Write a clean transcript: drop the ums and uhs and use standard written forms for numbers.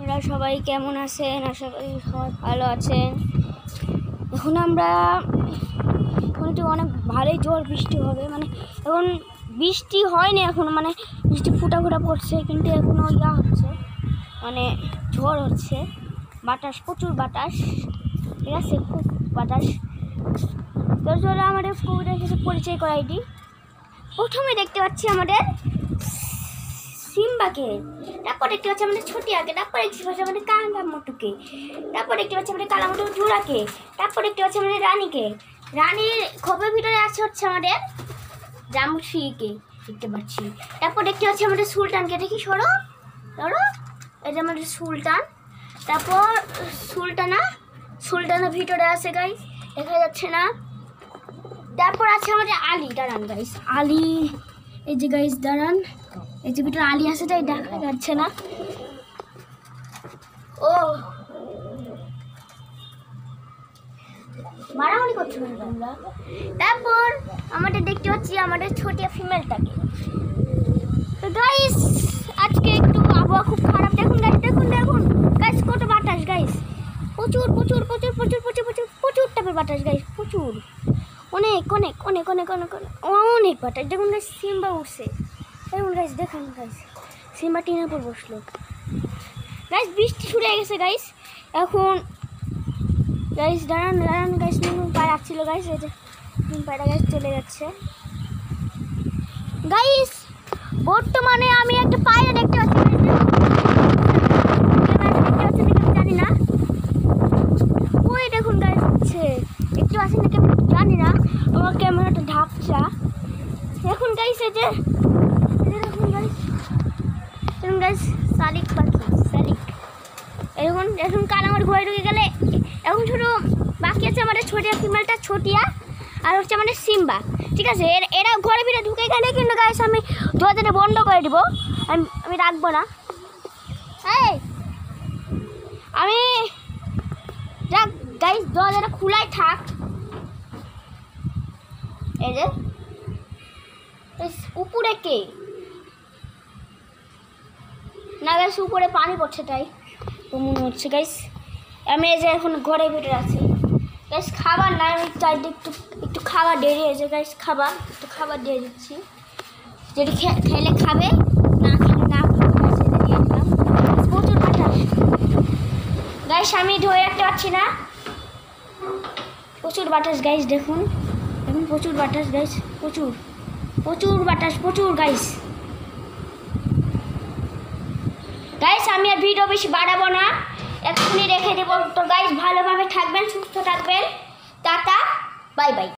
আপনারা সবাই কেমন আছেন? আশা করি সবাই ভালো আছেন। এখন আমরা একটু অনেক ভালোই জোর বৃষ্টি হবে, মানে এখন বৃষ্টি হয়নি এখন, মানে বৃষ্টি ফুটা পড়ছে, কিন্তু এখনও হচ্ছে, মানে ঝড় হচ্ছে, বাতাস, প্রচুর বাতাস, ঠিক আছে, খুব বাতাস। তোর জন্য আমাদের কবিতার সাথে পরিচয় করাই দিই। প্রথমে দেখতে পাচ্ছি আমাদের সিম্বাকে, তারপর দেখতে পাচ্ছি আমাদের ছোটিয়াকে, তারপর দেখতে পাচ্ছি আমাদের কালামটুকে, তারপর দেখতে পাচ্ছি আমাদের কালামটু জোড়াকে, তারপর দেখতে পাচ্ছি আমাদের রানীকে। রানীর খোপের ভিতরে আছে হচ্ছে আমাদের জামুশিকে দেখতে পাচ্ছি। তারপর দেখতে পাচ্ছি আমাদের সুলতানকে, দেখি সরো সরো, এটা আমাদের সুলতান। তারপর সুলতানের ভিতরে আছে গাইস, দেখা যাচ্ছে না। তারপর আছে আমাদের আলী, দাঁড়ান গাইস, আলী, এই যে গাইস দাঁড়ান, এই যে ভিতরে আলী আছে, তাই দেখা যাচ্ছে না। ও মারামারি করছো তোমরা। তারপর আমাদের দেখতে পাচ্ছি আমাদের ছোটিয়া ফিমেলটাকে। তো গাইস আজকে একটু আবহাওয়া খুব খারাপ, দেখুন গাইস, দেখুন দেখুন গাইস, কত বাতাস গাইস, প্রচুর প্রচুর প্রচুর প্রচুর প্রচুর প্রচুর প্রচুর টাইপের বাতাস গাইস, প্রচুর, অনেক অনেক অনেক অনেক অনেক অনেক বাতাস। দেখুন গাইস, সিম্বা উঠছে, দেখুন গাইস, দেখুন গাইস, সিম্বা টিনের উপর বসলো গাইস। বৃষ্টি শুরু হয়ে গেছে গাইস। এখন গাইস দাঁড়ান দাঁড়ান গাইস, নুন পায়ে আসছিল গাইস, এই যে নুন পায়রা গাইস চলে যাচ্ছে গাইস। বর্তমানে আমি একটা পায়রা দেখতে পাচ্ছি, জানি না, ওই দেখুন গাইস হচ্ছে, একটু আসেন নাকি আমি জানি না, আমার ক্যামেরাটা ঢাকছা। দেখুন গাইস, এই যে দেখুন গাইস, দেখুন গাইস, শালিক পাখি, শালিক। এখন এখন কাল আমার ঘরে ঢুকে গেলে, এখন শুধু বাকি আছে আমাদের ছোটিয়া ফিমেলটা, ছোটিয়া, আর হচ্ছে আমাদের সিম্বা, ঠিক আছে। এরা ঘরে ভিতরে ঢুকে গেলে কিন্তু গাইস আমি দরজাটা বন্ধ করে দিব, আমি রাখবো না, হ্যাঁ আমি যাক গাইস, দরজাটা খোলাই থাক। এই যে উপরে কে না গাইস, উপরে পানি পড়ছে তাই তো মনে হচ্ছে গাইস। আমি এই যে এখন ঘরের ভিতরে আছি গাইস, খাবার নাই, আমি চাইতে একটু একটু খাবার দেরি হয়েছে গাইস, খাবার একটু খাবার দিয়ে দিচ্ছি, যদি খেলে খাবে, না খেলে না খাবে গাইস, এটা দিয়ে দিলাম। প্রচুর বাতাস গাইস, আমি ধরে রাখতে পারছি না, প্রচুর বাতাস গাইস, দেখুন দেখুন, প্রচুর বাতাস গাইস, প্রচুর প্রচুর বাতাস, প্রচুর গাইস। গাইস আমি আর ভিডিও বেশি বাড়াবো না, এক্ষুনি রেখে দেবো। তো গাইস ভালোভাবে থাকবেন, সুস্থ থাকবেন, টাটা, বাই বাই।